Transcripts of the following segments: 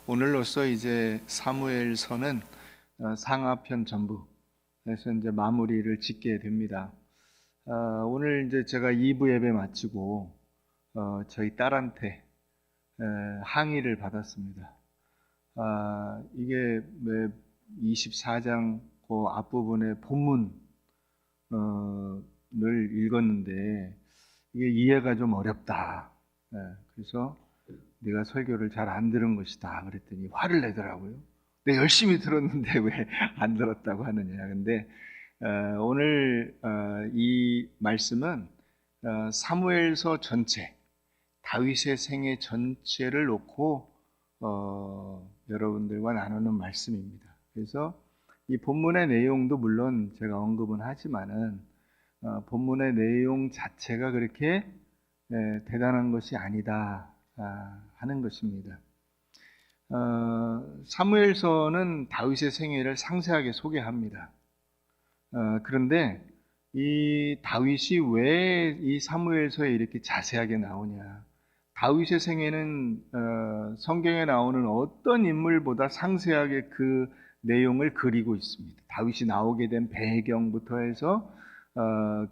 오늘로써 이제 사무엘서는 상하편 전부에서 이제 마무리를 짓게 됩니다. 오늘 이제 제가 2부 예배 마치고 저희 딸한테 항의를 받았습니다. 이게 24장 그 앞부분의 본문을 읽었는데 이게 이해가 좀 어렵다. 그래서 네가 설교를 잘 안 들은 것이다. 그랬더니 화를 내더라고요. 내가 열심히 들었는데 왜 안 들었다고 하느냐. 근데 오늘 이 말씀은 사무엘서 전체, 다윗의 생애 전체를 놓고 여러분들과 나누는 말씀입니다. 그래서 이 본문의 내용도 물론 제가 언급은 하지만은 본문의 내용 자체가 그렇게 대단한 것이 아니다 하는 것입니다. 사무엘서는 다윗의 생애를 상세하게 소개합니다. 그런데 이 다윗이 왜 이 사무엘서에 이렇게 자세하게 나오냐? 다윗의 생애는 성경에 나오는 어떤 인물보다 상세하게 그 내용을 그리고 있습니다. 다윗이 나오게 된 배경부터 해서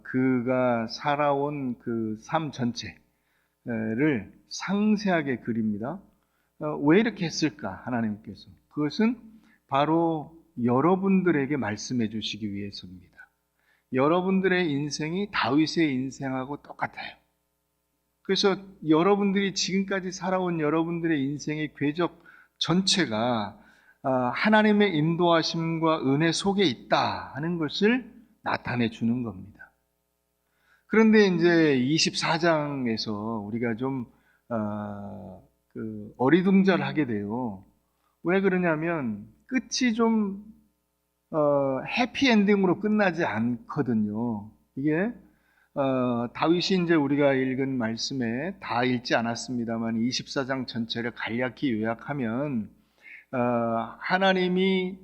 그가 살아온 그 삶 전체를 상세하게 그립니다. 왜 이렇게 했을까? 하나님께서. 그것은 바로 여러분들에게 말씀해 주시기 위해서입니다. 여러분들의 인생이 다윗의 인생하고 똑같아요. 그래서 여러분들이 지금까지 살아온 여러분들의 인생의 궤적 전체가 하나님의 인도하심과 은혜 속에 있다 하는 것을 나타내 주는 겁니다. 그런데 이제 24장에서 우리가 좀 어리둥절하게 돼요. 왜 그러냐면 끝이 좀 해피엔딩으로 끝나지 않거든요. 이게 다윗이 이제 우리가 읽은 말씀에 다 읽지 않았습니다만 24장 전체를 간략히 요약하면 하나님이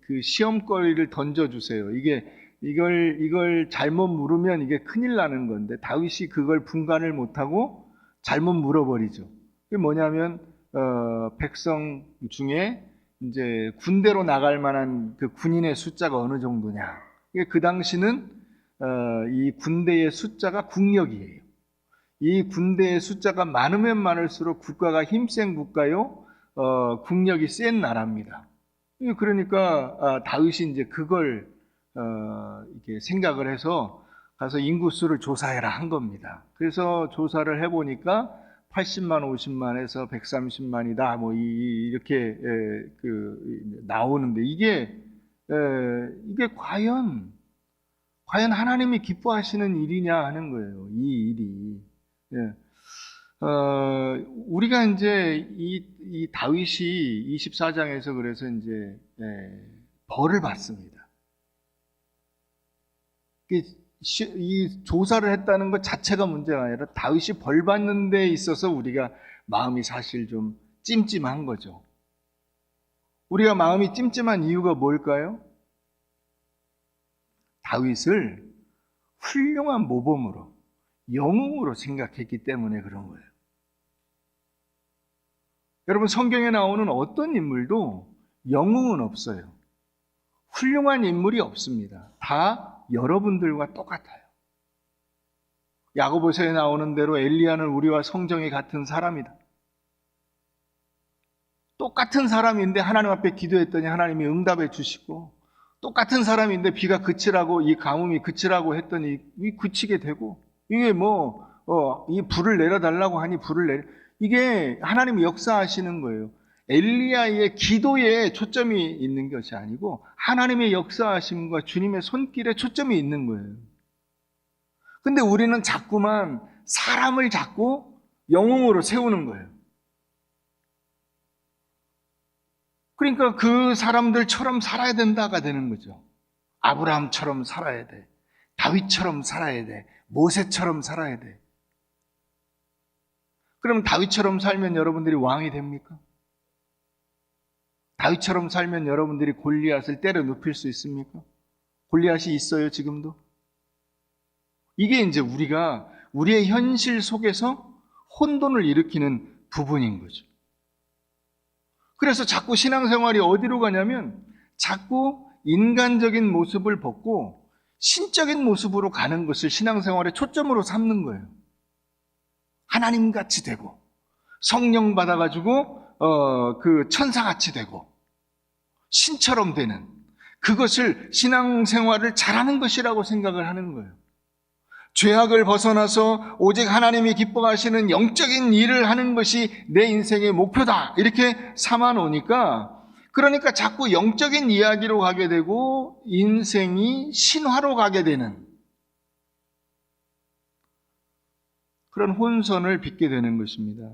그 시험거리를 던져주세요. 이걸 잘못 물으면 이게 큰일 나는 건데 다윗이 그걸 분간을 못하고 잘못 물어버리죠. 그게 뭐냐면 백성 중에 이제 군대로 나갈 만한 그 군인의 숫자가 어느 정도냐. 그 당시는 이 군대의 숫자가 국력이에요. 이 군대의 숫자가 많으면 많을수록 국가가 힘센 국가요, 국력이 센 나라입니다. 그러니까 다윗이 이제 그걸 이렇게 생각을 해서 가서 인구수를 조사해라 한 겁니다. 그래서 조사를 해보니까 80만, 50만에서 130만이다. 뭐 이렇게 나오는데 이게 과연 하나님이 기뻐하시는 일이냐 하는 거예요. 이 일이. 우리가 이제 이 다윗이 24장에서 그래서 이제 벌을 받습니다. 이 조사를 했다는 것 자체가 문제가 아니라 다윗이 벌 받는 데 있어서 우리가 마음이 사실 좀 찜찜한 거죠. 우리가 마음이 찜찜한 이유가 뭘까요? 다윗을 훌륭한 모범으로, 영웅으로 생각했기 때문에 그런 거예요. 여러분, 성경에 나오는 어떤 인물도 영웅은 없어요. 훌륭한 인물이 없습니다. 다 여러분들과 똑같아요. 야고보서에 나오는 대로 엘리야는 우리와 성정이 같은 사람이다. 똑같은 사람인데 하나님 앞에 기도했더니 하나님이 응답해 주시고, 똑같은 사람인데 비가 그치라고, 이 가뭄이 그치라고 했더니 그치게 되고, 이게 이 불을 내려달라고 하니 불을 내려. 이게 하나님이 역사하시는 거예요. 엘리야의 기도에 초점이 있는 것이 아니고 하나님의 역사하심과 주님의 손길에 초점이 있는 거예요. 근데 우리는 자꾸만 사람을 자꾸 영웅으로 세우는 거예요. 그러니까 그 사람들처럼 살아야 된다가 되는 거죠. 아브라함처럼 살아야 돼. 다윗처럼 살아야 돼. 모세처럼 살아야 돼. 그럼 다윗처럼 살면 여러분들이 왕이 됩니까? 다윗처럼 살면 여러분들이 골리앗을 때려 눕힐 수 있습니까? 골리앗이 있어요, 지금도? 이게 이제 우리의 현실 속에서 혼돈을 일으키는 부분인 거죠. 그래서 자꾸 신앙생활이 어디로 가냐면 자꾸 인간적인 모습을 벗고 신적인 모습으로 가는 것을 신앙생활의 초점으로 삼는 거예요. 하나님같이 되고 성령 받아가지고 그 천사같이 되고 신처럼 되는 그것을 신앙생활을 잘하는 것이라고 생각을 하는 거예요. 죄악을 벗어나서 오직 하나님이 기뻐하시는 영적인 일을 하는 것이 내 인생의 목표다 이렇게 삼아 놓으니까 그러니까 자꾸 영적인 이야기로 가게 되고 인생이 신화로 가게 되는 그런 혼선을 빚게 되는 것입니다.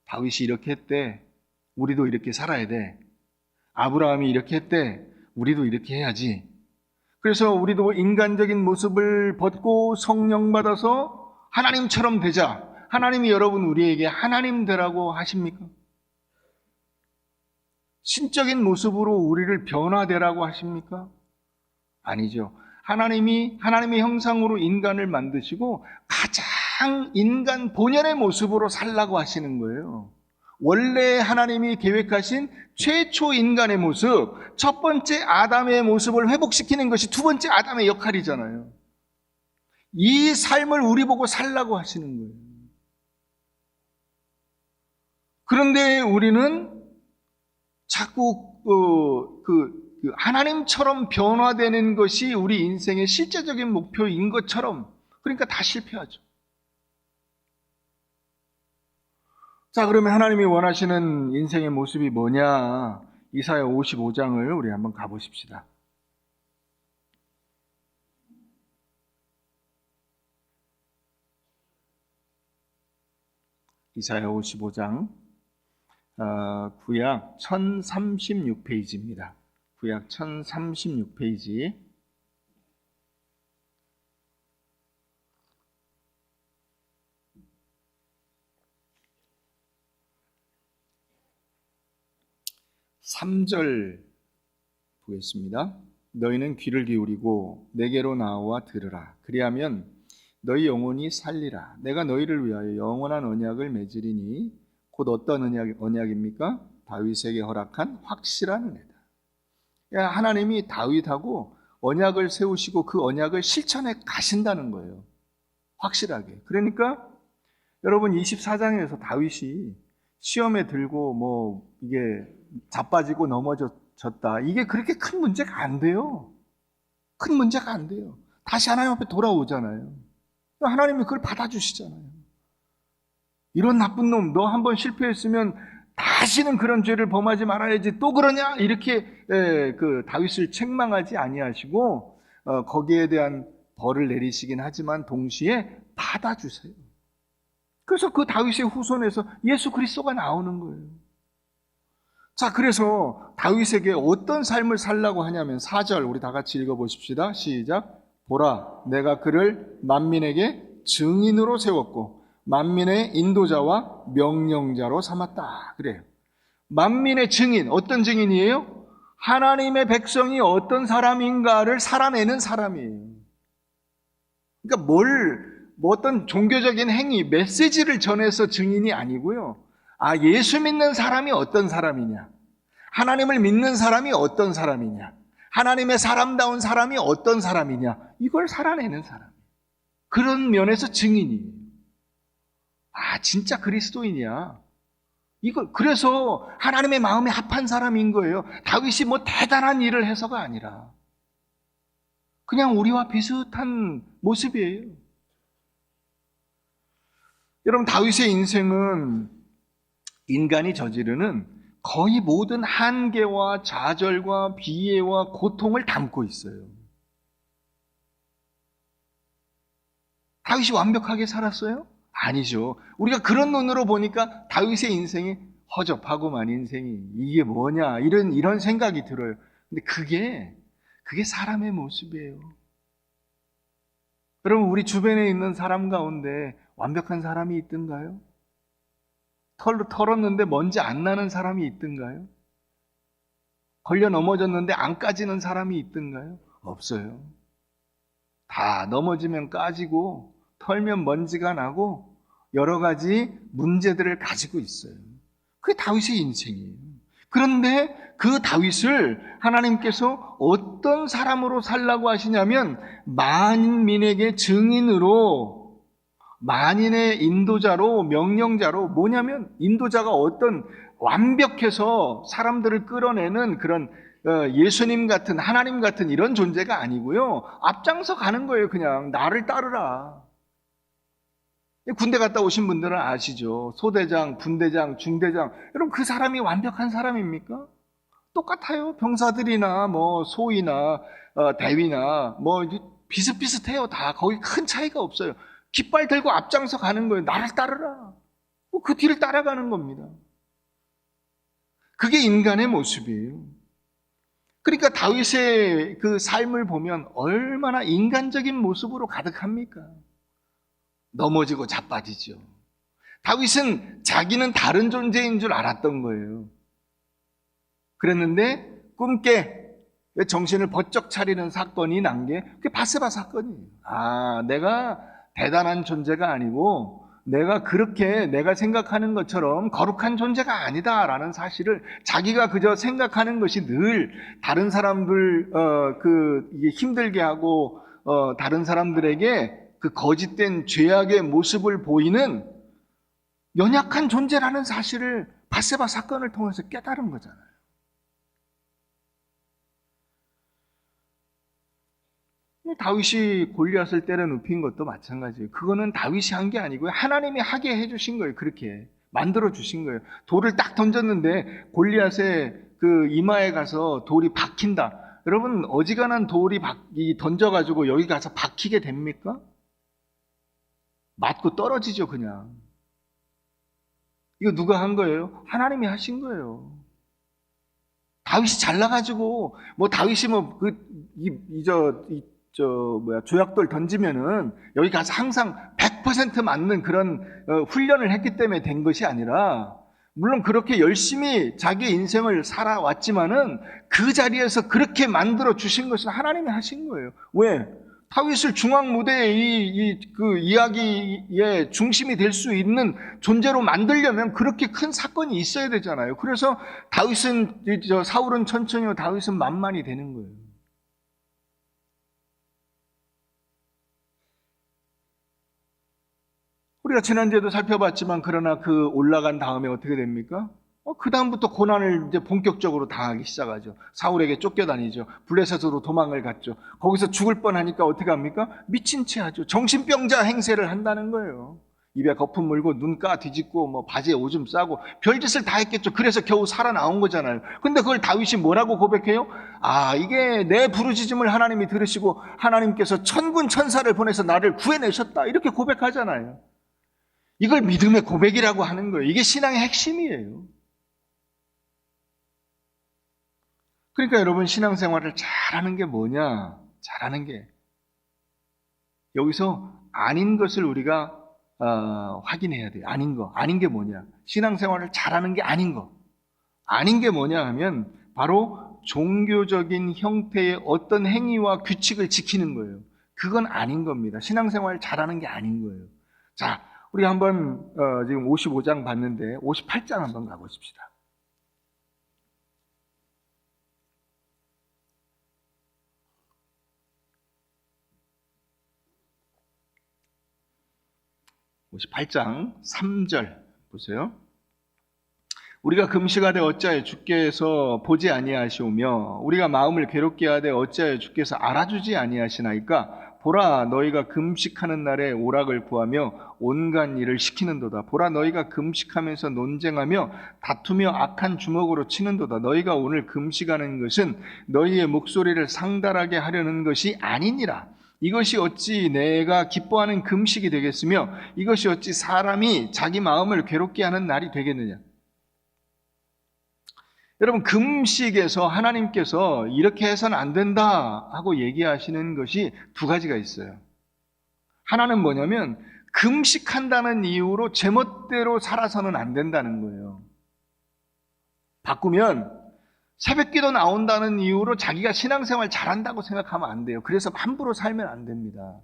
다윗이 이렇게 했대. 우리도 이렇게 살아야 돼. 아브라함이 이렇게 했대. 우리도 이렇게 해야지. 그래서 우리도 인간적인 모습을 벗고 성령 받아서 하나님처럼 되자. 하나님이 여러분 우리에게 하나님 되라고 하십니까? 신적인 모습으로 우리를 변화되라고 하십니까? 아니죠. 하나님이 하나님의 형상으로 인간을 만드시고 가장 인간 본연의 모습으로 살라고 하시는 거예요. 원래 하나님이 계획하신 최초 인간의 모습, 첫 번째 아담의 모습을 회복시키는 것이 두 번째 아담의 역할이잖아요. 이 삶을 우리 보고 살라고 하시는 거예요. 그런데 우리는 자꾸 하나님처럼 변화되는 것이 우리 인생의 실제적인 목표인 것처럼 그러니까 다 실패하죠. 자, 그러면 하나님이 원하시는 인생의 모습이 뭐냐? 이사야 55장을 우리 한번 가보십시다. 이사야 55장 구약 1036페이지입니다. 구약 1036페이지. 삼절 보겠습니다. 너희는 귀를 기울이고 내게로 나와 들으라. 그리하면 너희 영혼이 살리라. 내가 너희를 위하여 영원한 언약을 맺으리니 곧 어떤 언약입니까? 다윗에게 허락한 확실한 은혜다. 하나님이 다윗하고 언약을 세우시고 그 언약을 실천해 가신다는 거예요. 확실하게. 그러니까 여러분 24장에서 다윗이 시험에 들고 이게 자빠지고 넘어졌다. 이게 그렇게 큰 문제가 안 돼요. 큰 문제가 안 돼요. 다시 하나님 앞에 돌아오잖아요. 하나님이 그걸 받아주시잖아요. 이런 나쁜 놈, 너 한번 실패했으면 다시는 그런 죄를 범하지 말아야지. 또 그러냐? 이렇게 그 다윗을 책망하지 아니하시고 거기에 대한 벌을 내리시긴 하지만 동시에 받아주세요. 그래서 그 다윗의 후손에서 예수 그리스도가 나오는 거예요. 자, 그래서 다윗에게 어떤 삶을 살라고 하냐면 4절 우리 다 같이 읽어보십시다. 시작. 보라, 내가 그를 만민에게 증인으로 세웠고 만민의 인도자와 명령자로 삼았다. 그래요. 만민의 증인, 어떤 증인이에요? 하나님의 백성이 어떤 사람인가를 살아내는 사람이에요. 그러니까 어떤 종교적인 행위, 메시지를 전해서 증인이 아니고요. 예수 믿는 사람이 어떤 사람이냐? 하나님을 믿는 사람이 어떤 사람이냐? 하나님의 사람다운 사람이 어떤 사람이냐? 이걸 살아내는 사람. 그런 면에서 증인이에요. 진짜 그리스도인이야. 그래서 하나님의 마음에 합한 사람인 거예요. 다윗이 대단한 일을 해서가 아니라 그냥 우리와 비슷한 모습이에요. 여러분, 다윗의 인생은 인간이 저지르는 거의 모든 한계와 좌절과 비애와 고통을 담고 있어요. 다윗이 완벽하게 살았어요? 아니죠. 우리가 그런 눈으로 보니까 다윗의 인생이 허접하고만 인생이 이게 뭐냐 이런 생각이 들어요. 근데 그게 사람의 모습이에요. 여러분, 우리 주변에 있는 사람 가운데 완벽한 사람이 있던가요? 털었는데 먼지 안 나는 사람이 있던가요? 걸려 넘어졌는데 안 까지는 사람이 있던가요? 없어요. 다 넘어지면 까지고 털면 먼지가 나고 여러 가지 문제들을 가지고 있어요. 그게 다윗의 인생이에요. 그런데 그 다윗을 하나님께서 어떤 사람으로 살라고 하시냐면 만민에게 증인으로, 만인의 인도자로, 명령자로, 뭐냐면 인도자가 어떤 완벽해서 사람들을 끌어내는 그런 예수님 같은, 하나님 같은 이런 존재가 아니고요. 앞장서 가는 거예요. 그냥 나를 따르라. 군대 갔다 오신 분들은 아시죠? 소대장, 분대장, 중대장. 여러분 그 사람이 완벽한 사람입니까? 똑같아요. 병사들이나 뭐 소위나 대위나 뭐 비슷비슷해요. 다 거기 큰 차이가 없어요. 깃발 들고 앞장서 가는 거예요. 나를 따르라. 그 뒤를 따라가는 겁니다. 그게 인간의 모습이에요. 그러니까 다윗의 그 삶을 보면 얼마나 인간적인 모습으로 가득합니까? 넘어지고 자빠지죠. 다윗은 자기는 다른 존재인 줄 알았던 거예요. 그랬는데 꿈깨 정신을 번쩍 차리는 사건이 난 게 그게 바세바 사건이에요. 아, 내가 대단한 존재가 아니고 내가 그렇게 내가 생각하는 것처럼 거룩한 존재가 아니다라는 사실을 자기가 그저 생각하는 것이 늘 다른 사람들 이게 힘들게 하고 다른 사람들에게 그 거짓된 죄악의 모습을 보이는 연약한 존재라는 사실을 바세바 사건을 통해서 깨달은 거잖아요. 다윗이 골리앗을 때려 눕힌 것도 마찬가지예요. 그거는 다윗이 한 게 아니고요. 하나님이 하게 해주신 거예요. 그렇게 만들어 주신 거예요. 돌을 딱 던졌는데 골리앗의 그 이마에 가서 돌이 박힌다. 여러분 어지간한 돌이 던져가지고 여기 가서 박히게 됩니까? 맞고 떨어지죠 그냥. 이거 누가 한 거예요? 하나님이 하신 거예요. 다윗이 잘나가지고 뭐 다윗이 뭐 조약돌 던지면은 여기 가서 항상 100% 맞는 그런 훈련을 했기 때문에 된 것이 아니라, 물론 그렇게 열심히 자기 인생을 살아왔지만은 그 자리에서 그렇게 만들어 주신 것은 하나님이 하신 거예요. 왜? 다윗을 중앙 무대의 그 이야기의 중심이 될 수 있는 존재로 만들려면 그렇게 큰 사건이 있어야 되잖아요. 그래서 사울은 천천히요, 다윗은 만만히 되는 거예요. 우리가 지난주에도 살펴봤지만 그러나 그 올라간 다음에 어떻게 됩니까? 그 다음부터 고난을 이제 본격적으로 당하기 시작하죠. 사울에게 쫓겨다니죠. 블레셋으로 도망을 갔죠. 거기서 죽을 뻔하니까 어떻게 합니까? 미친 채 하죠. 정신병자 행세를 한다는 거예요. 입에 거품 물고 눈가 뒤집고 뭐 바지에 오줌 싸고 별짓을 다 했겠죠. 그래서 겨우 살아나온 거잖아요. 근데 그걸 다윗이 뭐라고 고백해요? 아, 이게 내 부르짖음을 하나님이 들으시고 하나님께서 천군 천사를 보내서 나를 구해내셨다, 이렇게 고백하잖아요. 이걸 믿음의 고백이라고 하는 거예요. 이게 신앙의 핵심이에요. 그러니까 여러분, 신앙생활을 잘하는 게 뭐냐? 잘하는 게 여기서 아닌 것을 우리가 확인해야 돼요. 아닌 게 뭐냐? 신앙생활을 잘하는 게 아닌 거. 아닌 게 뭐냐 하면 바로 종교적인 형태의 어떤 행위와 규칙을 지키는 거예요. 그건 아닌 겁니다. 신앙생활을 잘하는 게 아닌 거예요. 자, 우리 한번 지금 55장 봤는데 58장 한번 가보십시다. (58장) 3절 보세요. 우리가 금식하되 어찌하여 주께서 보지 아니하시오며 우리가 마음을 괴롭게 하되 어찌하여 주께서 알아주지 아니하시나이까. 보라, 너희가 금식하는 날에 오락을 구하며 온갖 일을 시키는도다. 보라, 너희가 금식하면서 논쟁하며 다투며 악한 주먹으로 치는도다. 너희가 오늘 금식하는 것은 너희의 목소리를 상달하게 하려는 것이 아니니라. 이것이 어찌 내가 기뻐하는 금식이 되겠으며 이것이 어찌 사람이 자기 마음을 괴롭게 하는 날이 되겠느냐. 여러분, 금식에서 하나님께서 이렇게 해서는 안 된다 하고 얘기하시는 것이 두 가지가 있어요. 하나는 뭐냐면 금식한다는 이유로 제멋대로 살아서는 안 된다는 거예요. 바꾸면 새벽기도 나온다는 이유로 자기가 신앙생활 잘한다고 생각하면 안 돼요. 그래서 함부로 살면 안 됩니다.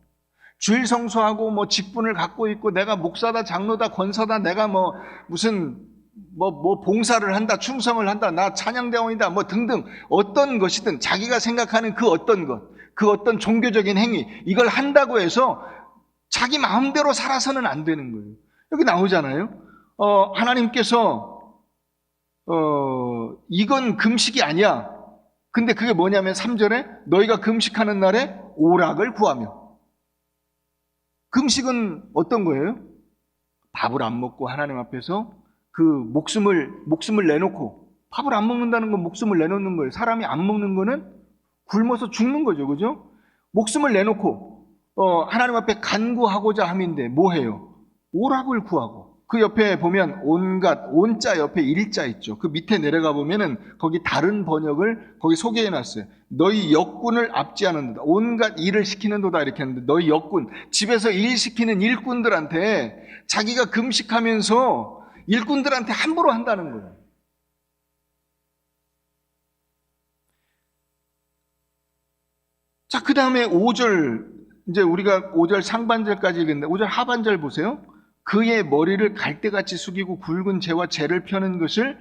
주일 성수하고 뭐 직분을 갖고 있고 내가 목사다 장로다 권사다 내가 뭐 무슨 봉사를 한다, 충성을 한다, 나 찬양대원이다, 등등 어떤 것이든 자기가 생각하는 그 어떤 것, 그 어떤 종교적인 행위, 이걸 한다고 해서 자기 마음대로 살아서는 안 되는 거예요. 여기 나오잖아요. 하나님께서 이건 금식이 아니야. 근데 그게 뭐냐면 3절에 너희가 금식하는 날에 오락을 구하며. 금식은 어떤 거예요? 밥을 안 먹고 하나님 앞에서 그 목숨을 내놓고, 밥을 안 먹는다는 건 목숨을 내놓는 거예요. 사람이 안 먹는 거는 굶어서 죽는 거죠. 그죠? 목숨을 내놓고 하나님 앞에 간구하고자 함인데 뭐 해요? 오락을 구하고. 그 옆에 보면 온갖, 온자 옆에 일자 있죠. 그 밑에 내려가 보면은 거기 다른 번역을 거기 소개해 놨어요. 너희 역군을 압제하는도다. 온갖 일을 시키는도다 이렇게 하는데, 너희 역군, 집에서 일 시키는 일꾼들한테 자기가 금식하면서 일꾼들한테 함부로 한다는 거예요. 자, 그 다음에 5절, 이제 우리가 5절 상반절까지 읽는데 5절 하반절 보세요. 그의 머리를 갈대같이 숙이고 굵은 배와 재를 펴는 것을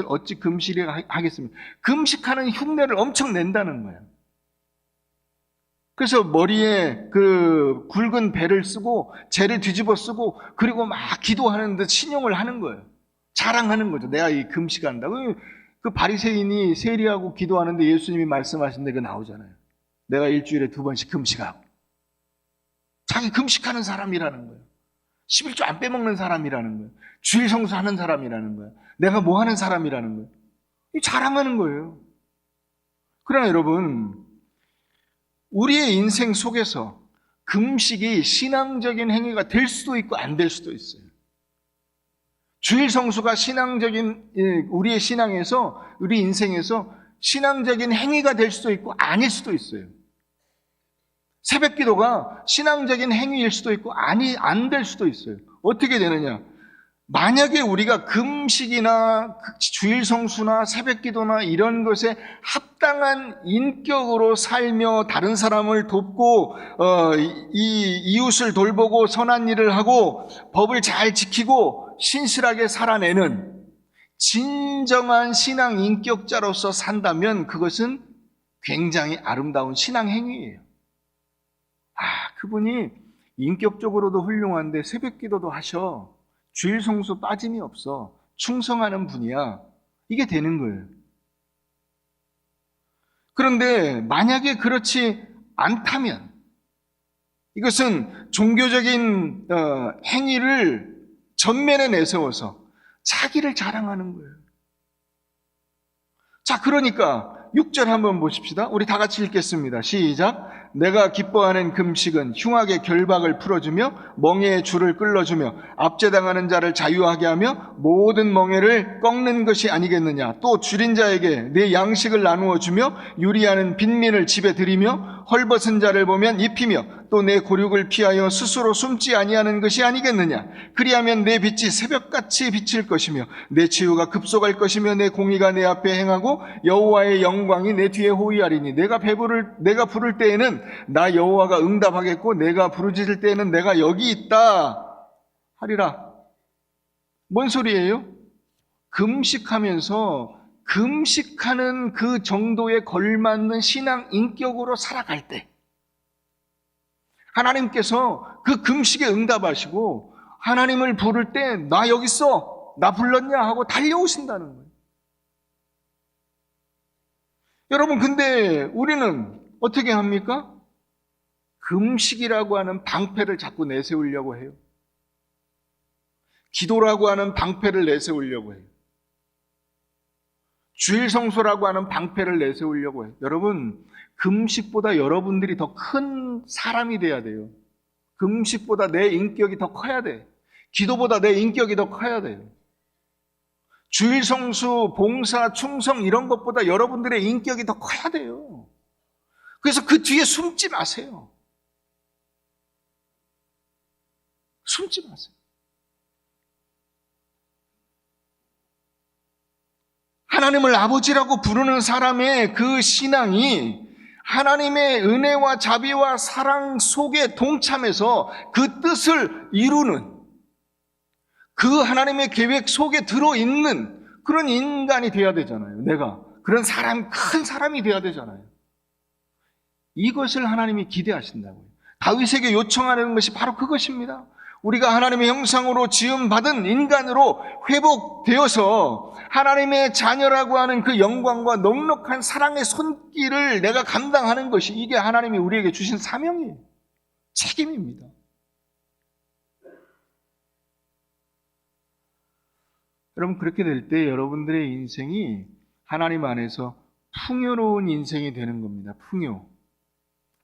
어찌 금식이 하겠습니까? 금식하는 흉내를 엄청 낸다는 거예요. 그래서 머리에 그 굵은 배를 쓰고 재를 뒤집어 쓰고 그리고 막 기도하는 듯 신용을 하는 거예요. 자랑하는 거죠. 내가 이 금식한다고. 그 바리새인이 세리하고 기도하는데 예수님이 말씀하신 데 그 나오잖아요. 내가 일주일에 2번씩 금식하고. 자기 금식하는 사람이라는 거예요. 11조 안 빼먹는 사람이라는 거예요. 주일 성수하는 사람이라는 거예요. 내가 뭐 하는 사람이라는 거예요. 자랑하는 거예요. 그러나 여러분, 우리의 인생 속에서 금식이 신앙적인 행위가 될 수도 있고 안 될 수도 있어요. 주일 성수가 우리의 신앙에서, 우리 인생에서 신앙적인 행위가 될 수도 있고 아닐 수도 있어요. 새벽 기도가 신앙적인 행위일 수도 있고 안 될 수도 있어요. 어떻게 되느냐? 만약에 우리가 금식이나 주일 성수나 새벽 기도나 이런 것에 합당한 인격으로 살며 다른 사람을 돕고 이 이웃을 돌보고 선한 일을 하고 법을 잘 지키고 신실하게 살아내는 진정한 신앙 인격자로서 산다면 그것은 굉장히 아름다운 신앙 행위예요. 그분이 인격적으로도 훌륭한데 새벽 기도도 하셔. 주일 성수 빠짐이 없어. 충성하는 분이야. 이게 되는 거예요. 그런데 만약에 그렇지 않다면 이것은 종교적인 행위를 전면에 내세워서 자기를 자랑하는 거예요. 자, 그러니까 6절 한번 보십시다. 우리 다 같이 읽겠습니다. 시작. 내가 기뻐하는 금식은 흉악의 결박을 풀어주며 멍에의 줄을 끌어주며 압제당하는 자를 자유하게 하며 모든 멍에를 꺾는 것이 아니겠느냐. 또 줄인 자에게 내 양식을 나누어 주며 유리하는 빈민을 집에 들이며 헐벗은 자를 보면 입히며 또 내 고륙을 피하여 스스로 숨지 아니하는 것이 아니겠느냐. 그리하면 내 빛이 새벽같이 비칠 것이며 내 치유가 급속할 것이며 내 공의가 내 앞에 행하고 여호와의 영광이 내 뒤에 호위하리니 내가 부를 때에는 나 여호와가 응답하겠고 내가 부르짖을 때에는 내가 여기 있다 하리라. 뭔 소리예요? 금식하는 그 정도에 걸맞는 신앙 인격으로 살아갈 때 하나님께서 그 금식에 응답하시고 하나님을 부를 때 나 여기 있어, 나 불렀냐 하고 달려오신다는 거예요. 여러분, 근데 우리는 어떻게 합니까? 금식이라고 하는 방패를 자꾸 내세우려고 해요. 기도라고 하는 방패를 내세우려고 해요. 주일 성소라고 하는 방패를 내세우려고 해요. 여러분, 금식보다 여러분들이 더 큰 사람이 돼야 돼요. 금식보다 내 인격이 더 커야 돼. 기도보다 내 인격이 더 커야 돼요. 주일 성수, 봉사, 충성 이런 것보다 여러분들의 인격이 더 커야 돼요. 그래서 그 뒤에 숨지 마세요. 숨지 마세요. 하나님을 아버지라고 부르는 사람의 그 신앙이 하나님의 은혜와 자비와 사랑 속에 동참해서 그 뜻을 이루는, 그 하나님의 계획 속에 들어있는 그런 인간이 돼야 되잖아요. 내가. 그런 사람, 큰 사람이 돼야 되잖아요. 이것을 하나님이 기대하신다고요. 다윗에게 요청하는 것이 바로 그것입니다. 우리가 하나님의 형상으로 지음받은 인간으로 회복되어서 하나님의 자녀라고 하는 그 영광과 넉넉한 사랑의 손길을 내가 감당하는 것이 이게 하나님이 우리에게 주신 사명이에요. 책임입니다. 여러분, 그렇게 될 때 여러분들의 인생이 하나님 안에서 풍요로운 인생이 되는 겁니다. 풍요.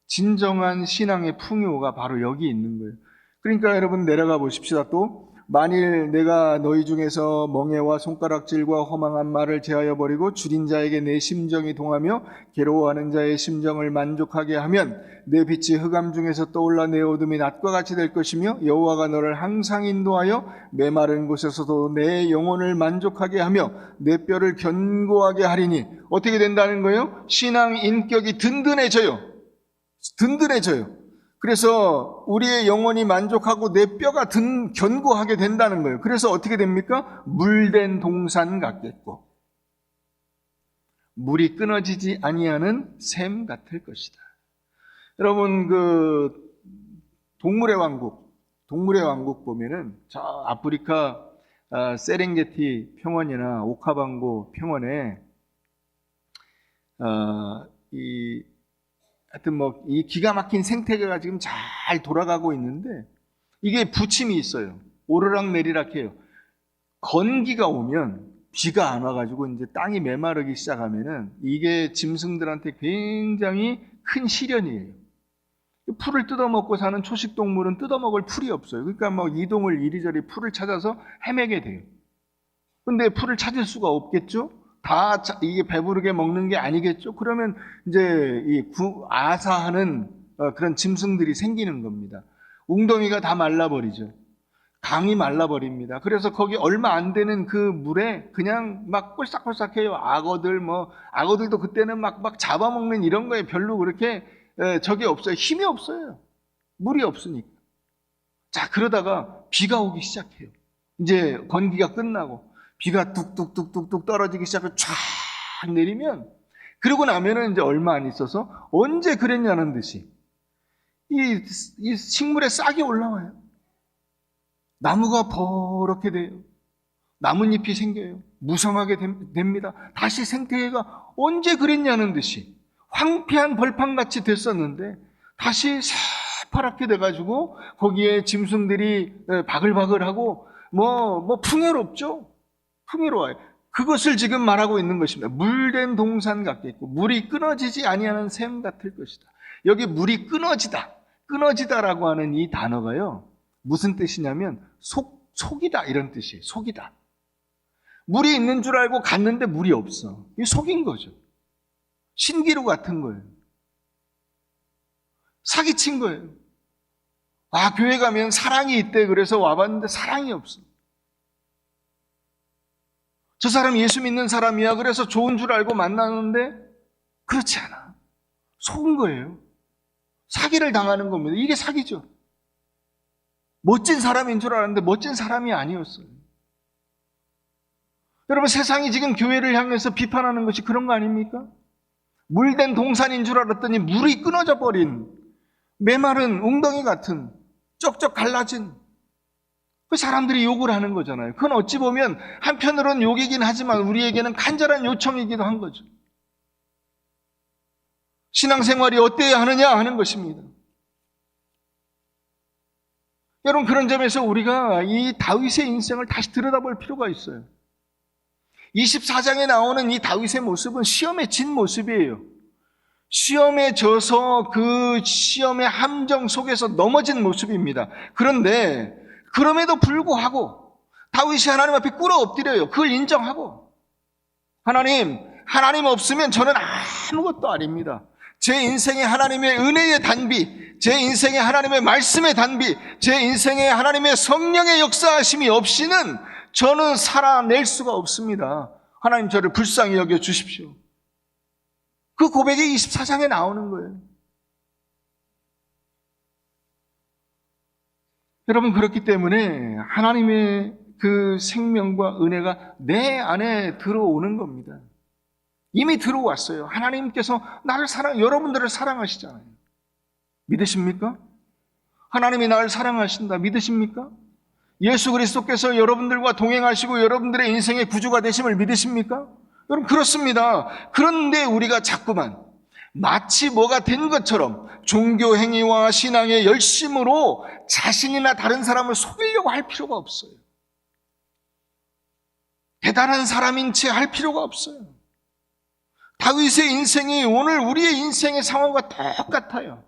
진정한 신앙의 풍요가 바로 여기 있는 거예요. 그러니까 여러분 내려가 보십시다. 또 만일 내가 너희 중에서 멍에와 손가락질과 허망한 말을 제하여 버리고 줄인 자에게 내 심정이 동하며 괴로워하는 자의 심정을 만족하게 하면 내 빛이 흑암 중에서 떠올라 내 어둠이 낮과 같이 될 것이며 여호와가 너를 항상 인도하여 메마른 곳에서도 내 영혼을 만족하게 하며 내 뼈를 견고하게 하리니 어떻게 된다는 거예요? 신앙 인격이 든든해져요. 그래서 우리의 영혼이 만족하고 내 뼈가 견고하게 된다는 거예요. 그래서 어떻게 됩니까? 물된 동산 같겠고 물이 끊어지지 아니하는 샘 같을 것이다. 여러분 그 동물의 왕국 보면은 저 아프리카 세렝게티 평원이나 오카방고 평원에 하여튼 이 기가 막힌 생태계가 지금 잘 돌아가고 있는데 이게 부침이 있어요. 오르락 내리락 해요. 건기가 오면 비가 안 와가지고 이제 땅이 메마르기 시작하면은 이게 짐승들한테 굉장히 큰 시련이에요. 풀을 뜯어먹고 사는 초식동물은 뜯어먹을 풀이 없어요. 그러니까 이동을 이리저리 풀을 찾아서 헤매게 돼요. 근데 풀을 찾을 수가 없겠죠? 다 이게 배부르게 먹는 게 아니겠죠? 그러면 이제 아사하는 그런 짐승들이 생기는 겁니다. 웅덩이가 다 말라버리죠. 강이 말라버립니다. 그래서 거기 얼마 안 되는 그 물에 그냥 막 꼴싹꼴싹해요. 악어들도 그때는 막 잡아먹는 이런 거에 별로 그렇게 적이 없어요. 힘이 없어요. 물이 없으니까. 자, 그러다가 비가 오기 시작해요. 이제 건기가 끝나고 비가 뚝뚝뚝뚝뚝 떨어지기 시작해 쫙 내리면 그러고 나면은 이제 얼마 안 있어서 언제 그랬냐는 듯이 이 식물에 싹이 올라와요. 나무가 버렇게 돼요. 나뭇잎이 생겨요. 무성하게 됩니다. 다시 생태계가 언제 그랬냐는 듯이 황폐한 벌판같이 됐었는데 다시 새파랗게 돼가지고 거기에 짐승들이 바글바글하고 풍요롭죠. 풍요로워요. 그것을 지금 말하고 있는 것입니다. 물된 동산 같겠고 물이 끊어지지 아니하는 샘 같을 것이다. 여기 물이 끊어지다라고 하는 이 단어가요. 무슨 뜻이냐면 속이다 이런 뜻이에요. 속이다. 물이 있는 줄 알고 갔는데 물이 없어. 이게 속인 거죠. 신기루 같은 거예요. 사기친 거예요. 교회 가면 사랑이 있대 그래서 와봤는데 사랑이 없어. 저 사람 예수 믿는 사람이야 그래서 좋은 줄 알고 만나는데 그렇지 않아. 속은 거예요. 사기를 당하는 겁니다. 이게 사기죠. 멋진 사람인 줄 알았는데 멋진 사람이 아니었어요. 여러분 세상이 지금 교회를 향해서 비판하는 것이 그런 거 아닙니까? 물된 동산인 줄 알았더니 물이 끊어져 버린 메마른 웅덩이 같은 쩍쩍 갈라진 그 사람들이 욕을 하는 거잖아요. 그건 어찌 보면 한편으로는 욕이긴 하지만 우리에게는 간절한 요청이기도 한 거죠. 신앙생활이 어때야 하느냐 하는 것입니다. 여러분 그런 점에서 우리가 이 다윗의 인생을 다시 들여다볼 필요가 있어요. 24장에 나오는 이 다윗의 모습은 시험에 진 모습이에요. 시험에 져서 그 시험의 함정 속에서 넘어진 모습입니다. 그런데 그럼에도 불구하고 다윗이 하나님 앞에 꿇어 엎드려요. 그걸 인정하고 하나님 없으면 저는 아무것도 아닙니다. 제 인생에 하나님의 은혜의 단비, 제 인생에 하나님의 말씀의 단비, 제 인생에 하나님의 성령의 역사하심이 없이는 저는 살아낼 수가 없습니다. 하나님 저를 불쌍히 여겨 주십시오. 그 고백이 24장에 나오는 거예요. 여러분 그렇기 때문에 하나님의 그 생명과 은혜가 내 안에 들어오는 겁니다. 이미 들어왔어요. 하나님께서 여러분들을 사랑하시잖아요. 믿으십니까? 하나님이 나를 사랑하신다. 믿으십니까? 예수 그리스도께서 여러분들과 동행하시고 여러분들의 인생의 구주가 되심을 믿으십니까? 여러분, 그렇습니다. 그런데 우리가 자꾸만 마치 뭐가 된 것처럼 종교 행위와 신앙의 열심으로 자신이나 다른 사람을 속이려고 할 필요가 없어요. 대단한 사람인 채 할 필요가 없어요. 다윗의 인생이 오늘 우리의 인생의 상황과 똑같아요.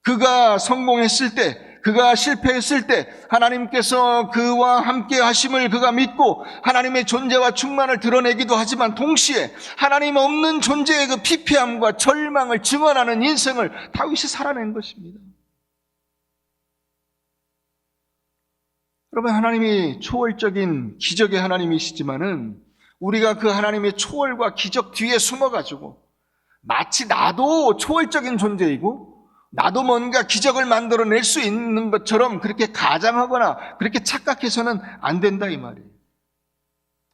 그가 성공했을 때, 그가 실패했을 때 하나님께서 그와 함께 하심을 그가 믿고 하나님의 존재와 충만을 드러내기도 하지만 동시에 하나님 없는 존재의 그 피폐함과 절망을 증언하는 인생을 다윗이 살아낸 것입니다. 여러분, 하나님이 초월적인 기적의 하나님이시지만은 우리가 그 하나님의 초월과 기적 뒤에 숨어가지고 마치 나도 초월적인 존재이고 나도 뭔가 기적을 만들어낼 수 있는 것처럼 그렇게 가장하거나 그렇게 착각해서는 안 된다 이 말이에요.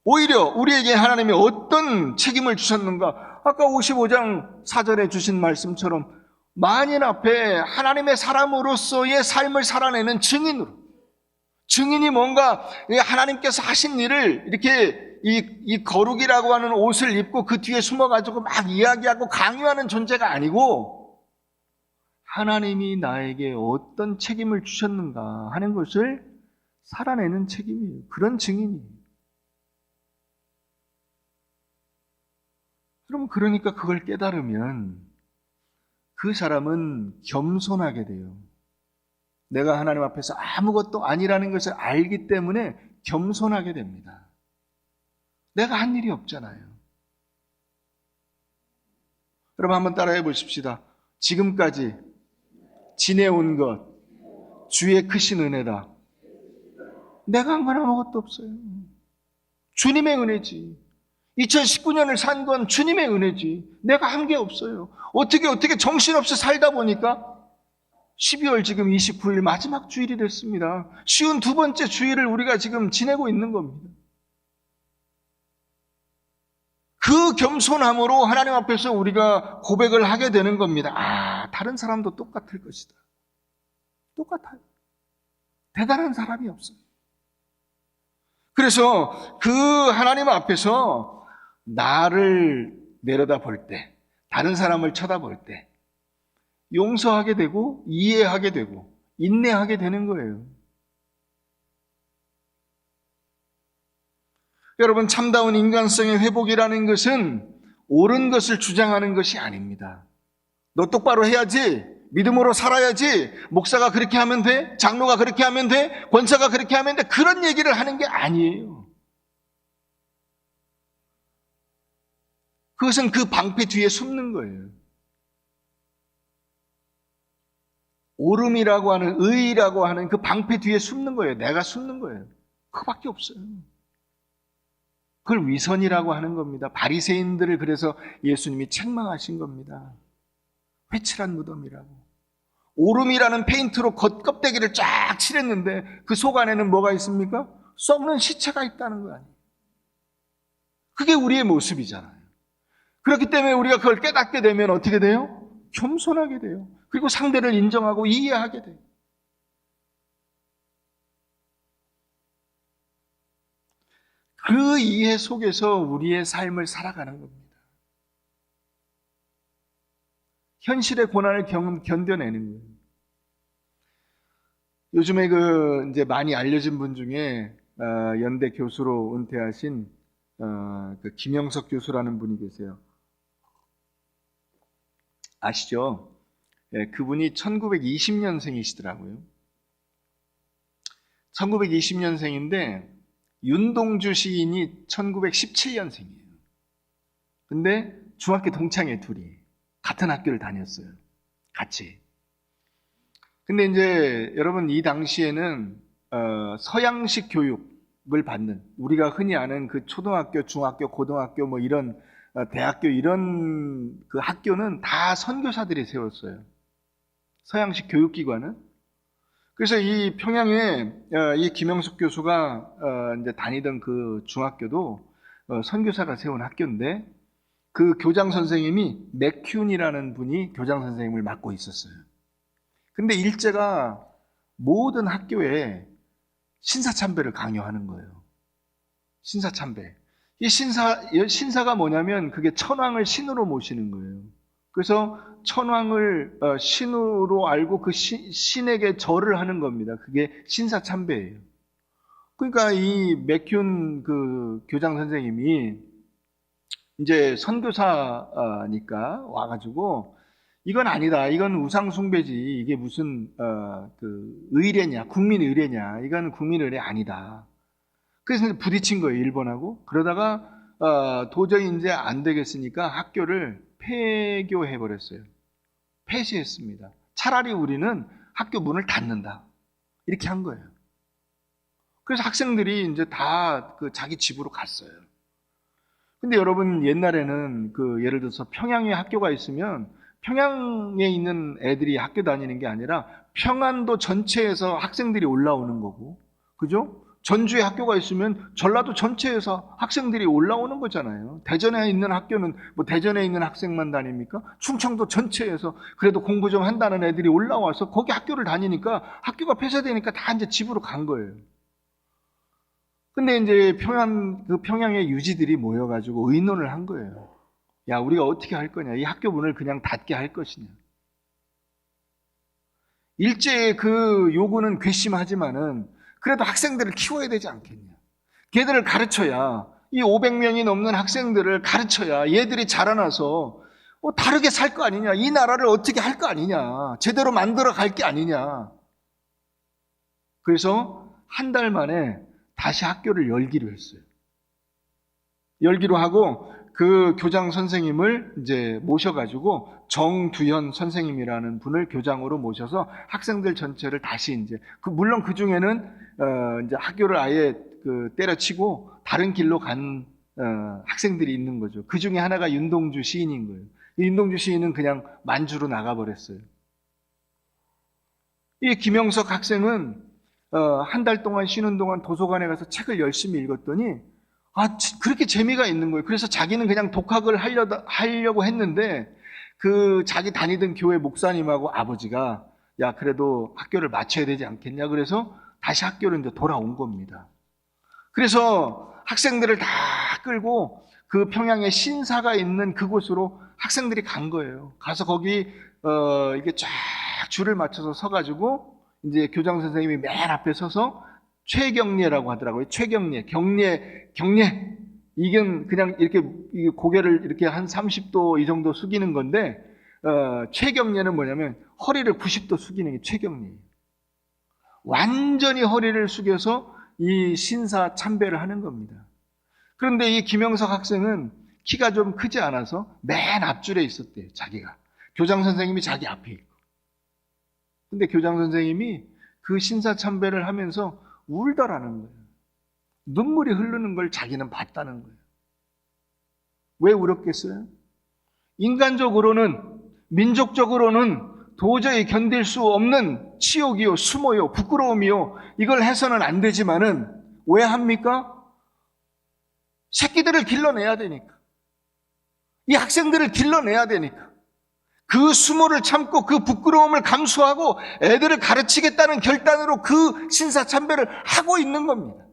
오히려 우리에게 하나님이 어떤 책임을 주셨는가? 아까 55장 4절에 주신 말씀처럼 만인 앞에 하나님의 사람으로서의 삶을 살아내는 증인이 뭔가 하나님께서 하신 일을 이렇게 이 거룩이라고 하는 옷을 입고 그 뒤에 숨어가지고 막 이야기하고 강요하는 존재가 아니고 하나님이 나에게 어떤 책임을 주셨는가 하는 것을 살아내는 책임이에요. 그런 증인이에요. 그럼 그러니까 그걸 깨달으면 그 사람은 겸손하게 돼요. 내가 하나님 앞에서 아무것도 아니라는 것을 알기 때문에 겸손하게 됩니다. 내가 한 일이 없잖아요. 여러분 한번 따라해 보십시다. 지금까지 지내온 것 주의 크신 은혜다. 내가 한 건 아무것도 없어요. 주님의 은혜지. 2019년을 산 건 주님의 은혜지. 내가 한 게 없어요. 어떻게 정신없이 살다 보니까 12월 지금 29일 마지막 주일이 됐습니다. 쉬운 두 번째 주일을 우리가 지금 지내고 있는 겁니다. 그 겸손함으로 하나님 앞에서 우리가 고백을 하게 되는 겁니다. 다른 사람도 똑같을 것이다. 똑같아요. 대단한 사람이 없어요. 그래서 그 하나님 앞에서 나를 내려다볼 때, 다른 사람을 쳐다볼 때 용서하게 되고 이해하게 되고 인내하게 되는 거예요. 여러분, 참다운 인간성의 회복이라는 것은 옳은 것을 주장하는 것이 아닙니다. 너 똑바로 해야지, 믿음으로 살아야지, 목사가 그렇게 하면 돼, 장로가 그렇게 하면 돼, 권사가 그렇게 하면 돼, 그런 얘기를 하는 게 아니에요. 그것은 그 방패 뒤에 숨는 거예요. 옳음이라고 하는, 의라고 하는 그 방패 뒤에 숨는 거예요. 내가 숨는 거예요. 그거밖에 없어요. 그걸 위선이라고 하는 겁니다. 바리새인들을 그래서 예수님이 책망하신 겁니다. 회칠한 무덤이라고. 옳음이라는 페인트로 겉껍데기를 쫙 칠했는데 그 속 안에는 뭐가 있습니까? 썩는 시체가 있다는 거 아니에요. 그게 우리의 모습이잖아요. 그렇기 때문에 우리가 그걸 깨닫게 되면 어떻게 돼요? 겸손하게 돼요. 그리고 상대를 인정하고 이해하게 돼요. 그 이해 속에서 우리의 삶을 살아가는 겁니다. 현실의 고난을 견뎌내는 거예요. 요즘에 이제 많이 알려진 분 중에 연대 교수로 은퇴하신 그 김영석 교수라는 분이 계세요. 아시죠? 네, 그분이 1920년생이시더라고요. 1920년생인데 윤동주 시인이 1917년생이에요. 근데 중학교 동창회 둘이 같은 학교를 다녔어요. 같이. 근데 이제 여러분 이 당시에는 서양식 교육을 받는, 우리가 흔히 아는 그 초등학교, 중학교, 고등학교 뭐 이런 대학교 이런 그 학교는 다 선교사들이 세웠어요. 서양식 교육기관은. 그래서 이 평양에 이 김영숙 교수가 이제 다니던 그 중학교도 선교사가 세운 학교인데 그 교장 선생님이 맥큐이라는 분이 교장 선생님을 맡고 있었어요. 근데 일제가 모든 학교에 신사참배를 강요하는 거예요. 신사참배. 이 신사가 뭐냐면 그게 천황을 신으로 모시는 거예요. 그래서 천황을 신으로 알고 그 신에게 절을 하는 겁니다. 그게 신사참배예요. 그러니까 이 맥큐 그 교장 선생님이 이제 선교사니까 와가지고 이건 아니다. 이건 우상숭배지. 이게 무슨 그 의례냐, 국민 의례냐. 이건 국민 의례 아니다. 그래서 부딪힌 거예요, 일본하고. 그러다가 도저히 이제 안 되겠으니까 학교를 폐교해 버렸어요. 폐쇄했습니다. 차라리 우리는 학교 문을 닫는다. 이렇게 한 거예요. 그래서 학생들이 이제 다 그 자기 집으로 갔어요. 근데 여러분 옛날에는 그 예를 들어서 평양에 학교가 있으면 평양에 있는 애들이 학교 다니는 게 아니라 평안도 전체에서 학생들이 올라오는 거고, 그죠? 전주에 학교가 있으면 전라도 전체에서 학생들이 올라오는 거잖아요. 대전에 있는 학교는 뭐 대전에 있는 학생만 다닙니까? 충청도 전체에서 그래도 공부 좀 한다는 애들이 올라와서 거기 학교를 다니니까 학교가 폐쇄되니까 다 이제 집으로 간 거예요. 근데 이제 평양의 유지들이 모여가지고 의논을 한 거예요. 야, 우리가 어떻게 할 거냐? 이 학교 문을 그냥 닫게 할 것이냐? 일제의 그 요구는 괘씸하지만은 그래도 학생들을 키워야 되지 않겠냐? 걔들을 가르쳐야, 이 500명이 넘는 학생들을 가르쳐야 얘들이 자라나서 다르게 살 거 아니냐? 이 나라를 어떻게 할 거 아니냐? 제대로 만들어 갈 게 아니냐? 그래서 한 달 만에 다시 학교를 열기로 했어요. 열기로 하고 그 교장 선생님을 이제 모셔가지고 정두현 선생님이라는 분을 교장으로 모셔서 학생들 전체를 다시 이제 물론 그 중에는 이제 학교를 아예 그 때려치고 다른 길로 간 학생들이 있는 거죠. 그 중에 하나가 윤동주 시인인 거예요. 윤동주 시인은 그냥 만주로 나가버렸어요. 이 김영석 학생은 한 달 동안 쉬는 동안 도서관에 가서 책을 열심히 읽었더니 그렇게 재미가 있는 거예요. 그래서 자기는 그냥 독학을 하려고 했는데 그 자기 다니던 교회 목사님하고 아버지가 야, 그래도 학교를 마쳐야 되지 않겠냐. 그래서 다시 학교로 이제 돌아온 겁니다. 그래서 학생들을 다 끌고 그 평양에 신사가 있는 그곳으로 학생들이 간 거예요. 가서 거기 이게 쫙 줄을 맞춰서 서가지고 이제 교장 선생님이 맨 앞에 서서 최경례라고 하더라고요. 최경례, 경례. 이건 그냥 이렇게 고개를 이렇게 한 30도 이 정도 숙이는 건데, 최경례는 뭐냐면 허리를 90도 숙이는 게 최경례예요. 완전히 허리를 숙여서 이 신사 참배를 하는 겁니다. 그런데 이 김영석 학생은 키가 좀 크지 않아서 맨 앞줄에 있었대요, 자기가. 교장 선생님이 자기 앞에 있고. 근데 교장 선생님이 그 신사 참배를 하면서 울더라는 거예요. 눈물이 흐르는 걸 자기는 봤다는 거예요. 왜 울었겠어요? 인간적으로는, 민족적으로는 도저히 견딜 수 없는 치욕이요, 수모요, 부끄러움이요, 이걸 해서는 안 되지만은 왜 합니까? 새끼들을 길러내야 되니까. 이 학생들을 길러내야 되니까. 그 수모를 참고 그 부끄러움을 감수하고 애들을 가르치겠다는 결단으로 그 신사참배를 하고 있는 겁니다.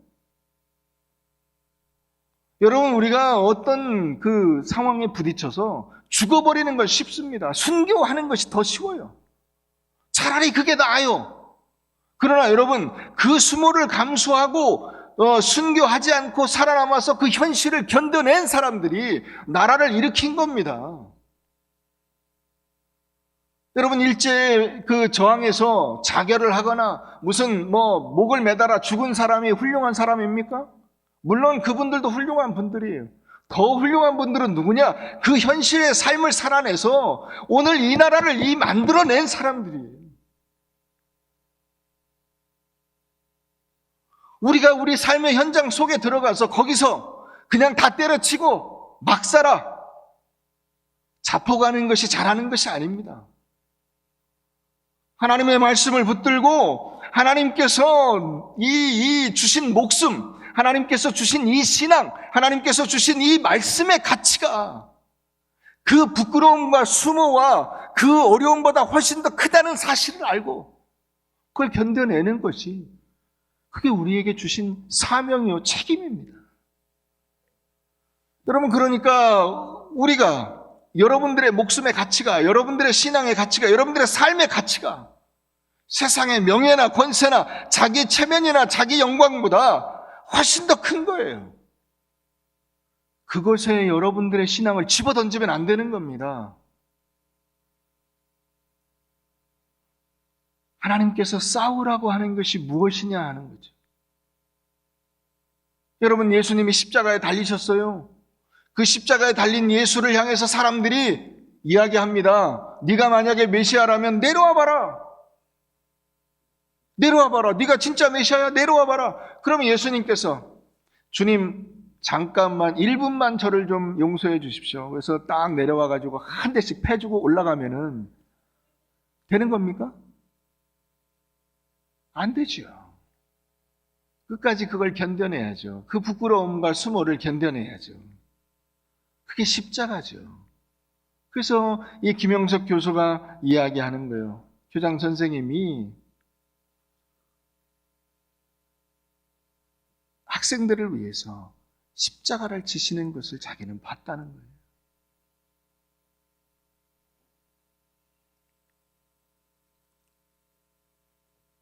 여러분, 우리가 어떤 그 상황에 부딪혀서 죽어버리는 건 쉽습니다. 순교하는 것이 더 쉬워요. 차라리 그게 나아요. 그러나 여러분, 그 수모를 감수하고 순교하지 않고 살아남아서 그 현실을 견뎌낸 사람들이 나라를 일으킨 겁니다. 여러분, 일제 그 저항에서 자결을 하거나 무슨 목을 매달아 죽은 사람이 훌륭한 사람입니까? 물론 그분들도 훌륭한 분들이에요. 더 훌륭한 분들은 누구냐? 그 현실의 삶을 살아내서 오늘 이 나라를 만들어낸 사람들이에요. 우리가 우리 삶의 현장 속에 들어가서 거기서 그냥 다 때려치고 막 살아 자포가는 것이 잘하는 것이 아닙니다. 하나님의 말씀을 붙들고 하나님께서 이 주신 목숨, 하나님께서 주신 이 신앙, 하나님께서 주신 이 말씀의 가치가 그 부끄러움과 수모와 그 어려움보다 훨씬 더 크다는 사실을 알고 그걸 견뎌내는 것이 그게 우리에게 주신 사명이요 책임입니다. 여러분, 그러니까 우리가 여러분들의 목숨의 가치가, 여러분들의 신앙의 가치가, 여러분들의 삶의 가치가 세상의 명예나 권세나 자기 체면이나 자기 영광보다 훨씬 더 큰 거예요. 그것에 여러분들의 신앙을 집어던지면 안 되는 겁니다. 하나님께서 싸우라고 하는 것이 무엇이냐 하는 거죠. 여러분, 예수님이 십자가에 달리셨어요. 그 십자가에 달린 예수를 향해서 사람들이 이야기합니다. 네가 만약에 메시아라면 내려와 봐라. 내려와 봐라. 네가 진짜 메시아야? 내려와 봐라. 그러면 예수님께서 주님 잠깐만 1분만 저를 좀 용서해 주십시오. 그래서 딱 내려와 가지고 한 대씩 패주고 올라가면은 되는 겁니까? 안 되죠. 끝까지 그걸 견뎌내야죠. 그 부끄러움과 수모를 견뎌내야죠. 그게 십자가죠. 그래서 이 김영석 교수가 이야기하는 거예요. 교장 선생님이 학생들을 위해서 십자가를 지시는 것을 자기는 봤다는 거예요.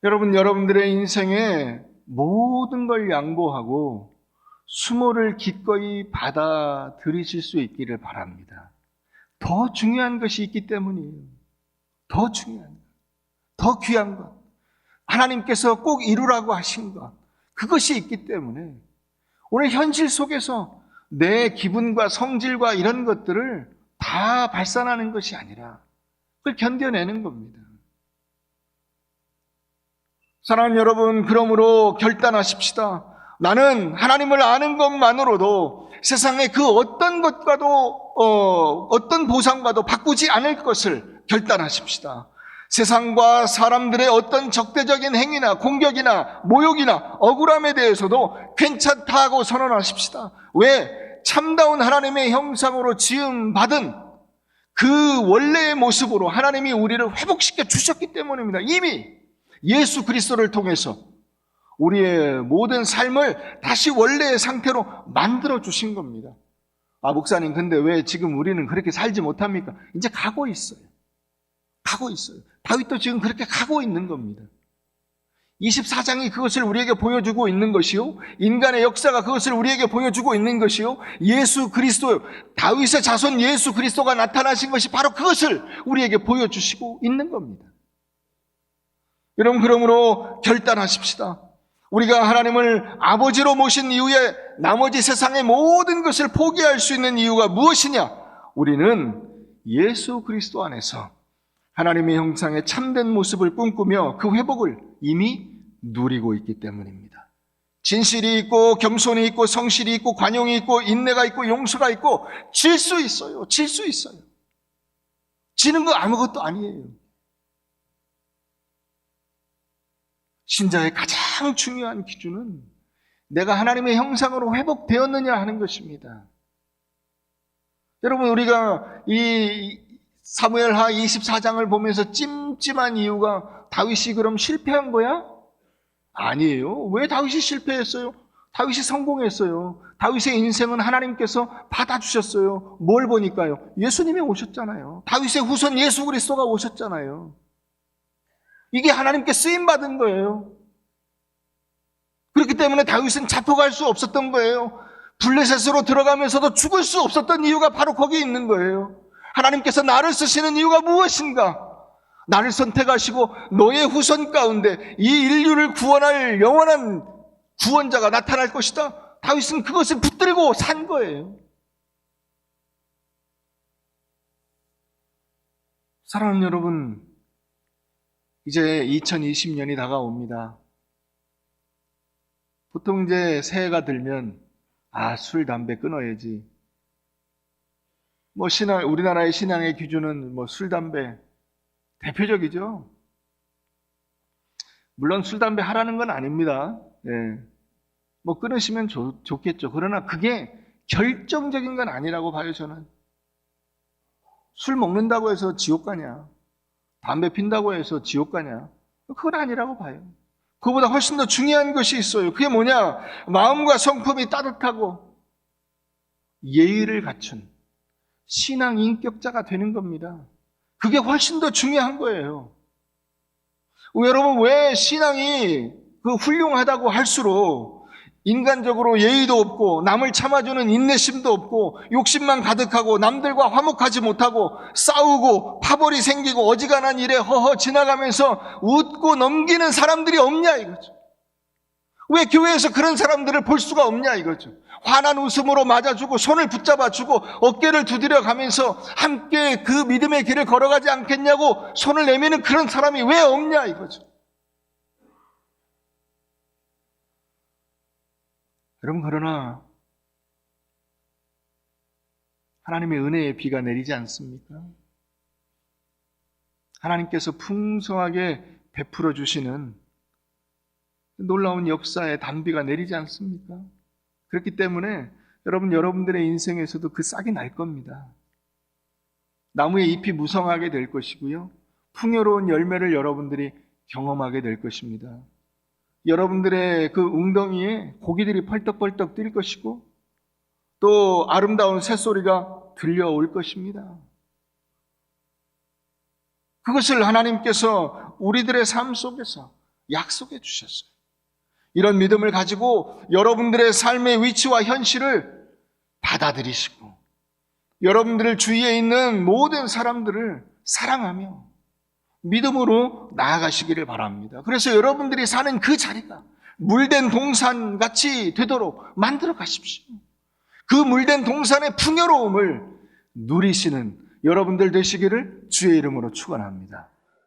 여러분, 여러분들의 인생에 모든 걸 양보하고 수모를 기꺼이 받아들이실 수 있기를 바랍니다. 더 중요한 것이 있기 때문이에요. 더 중요한 것, 더 귀한 것, 하나님께서 꼭 이루라고 하신 것, 그것이 있기 때문에 오늘 현실 속에서 내 기분과 성질과 이런 것들을 다 발산하는 것이 아니라 그걸 견뎌내는 겁니다. 사랑하는 여러분, 그러므로 결단하십시다. 나는 하나님을 아는 것만으로도 세상의 그 어떤 것과도 어떤 보상과도 바꾸지 않을 것을 결단하십시다. 세상과 사람들의 어떤 적대적인 행위나 공격이나 모욕이나 억울함에 대해서도 괜찮다고 선언하십시다. 왜? 참다운 하나님의 형상으로 지음받은 그 원래의 모습으로 하나님이 우리를 회복시켜 주셨기 때문입니다. 이미 예수 그리스도를 통해서 우리의 모든 삶을 다시 원래의 상태로 만들어 주신 겁니다. 아, 목사님, 근데 왜 지금 우리는 그렇게 살지 못합니까? 이제 가고 있어요. 가고 있어요. 다윗도 지금 그렇게 가고 있는 겁니다. 24장이 그것을 우리에게 보여주고 있는 것이요, 인간의 역사가 그것을 우리에게 보여주고 있는 것이요, 예수 그리스도, 다윗의 자손 예수 그리스도가 나타나신 것이 바로 그것을 우리에게 보여주시고 있는 겁니다. 여러분, 그러므로 결단하십시다. 우리가 하나님을 아버지로 모신 이후에 나머지 세상의 모든 것을 포기할 수 있는 이유가 무엇이냐? 우리는 예수 그리스도 안에서 하나님의 형상의 참된 모습을 꿈꾸며 그 회복을 이미 누리고 있기 때문입니다. 진실이 있고 겸손이 있고 성실이 있고 관용이 있고 인내가 있고 용서가 있고 질 수 있어요. 질 수 있어요. 지는 거 아무것도 아니에요. 신자의 가장 중요한 기준은 내가 하나님의 형상으로 회복되었느냐 하는 것입니다. 여러분, 우리가 이 사무엘하 24장을 보면서 찜찜한 이유가 다윗이 그럼 실패한 거야? 아니에요. 왜 다윗이 실패했어요? 다윗이 성공했어요. 다윗의 인생은 하나님께서 받아주셨어요. 뭘 보니까요? 예수님이 오셨잖아요. 다윗의 후손 예수 그리스도가 오셨잖아요. 이게 하나님께 쓰임받은 거예요. 그렇기 때문에 다윗은 잡혀갈 수 없었던 거예요. 블레셋으로 들어가면서도 죽을 수 없었던 이유가 바로 거기 있는 거예요. 하나님께서 나를 쓰시는 이유가 무엇인가? 나를 선택하시고 너의 후손 가운데 이 인류를 구원할 영원한 구원자가 나타날 것이다. 다윗은 그것을 붙들고 산 거예요. 사랑하는 여러분, 이제 2020년이 다가옵니다. 보통 이제 새해가 들면 술, 담배 끊어야지. 우리나라의 신앙의 기준은 술, 담배 대표적이죠. 물론 술, 담배 하라는 건 아닙니다. 뭐 끊으시면 좋겠죠. 그러나 그게 결정적인 건 아니라고 봐요, 저는. 술 먹는다고 해서 지옥 가냐? 담배 핀다고 해서 지옥 가냐? 그건 아니라고 봐요. 그보다 훨씬 더 중요한 것이 있어요. 그게 뭐냐? 마음과 성품이 따뜻하고 예의를 갖춘 신앙 인격자가 되는 겁니다. 그게 훨씬 더 중요한 거예요. 여러분, 왜 신앙이 훌륭하다고 할수록 인간적으로 예의도 없고 남을 참아주는 인내심도 없고 욕심만 가득하고 남들과 화목하지 못하고 싸우고 파벌이 생기고 어지간한 일에 허허 지나가면서 웃고 넘기는 사람들이 없냐 이거죠. 왜 교회에서 그런 사람들을 볼 수가 없냐 이거죠. 환한 웃음으로 맞아주고 손을 붙잡아주고 어깨를 두드려 가면서 함께 그 믿음의 길을 걸어가지 않겠냐고 손을 내미는 그런 사람이 왜 없냐 이거죠. 여러분, 그러나 하나님의 은혜의 비가 내리지 않습니까? 하나님께서 풍성하게 베풀어 주시는 놀라운 역사의 단비가 내리지 않습니까? 그렇기 때문에 여러분들의 인생에서도 그 싹이 날 겁니다. 나무의 잎이 무성하게 될 것이고요. 풍요로운 열매를 여러분들이 경험하게 될 것입니다. 여러분들의 그 웅덩이에 고기들이 펄떡펄떡 뛸 것이고 또 아름다운 새소리가 들려올 것입니다. 그것을 하나님께서 우리들의 삶 속에서 약속해 주셨어요. 이런 믿음을 가지고 여러분들의 삶의 위치와 현실을 받아들이시고 여러분들 주위에 있는 모든 사람들을 사랑하며 믿음으로 나아가시기를 바랍니다. 그래서 여러분들이 사는 그 자리가 물된 동산같이 되도록 만들어 가십시오. 그 물된 동산의 풍요로움을 누리시는 여러분들 되시기를 주의 이름으로 축원합니다.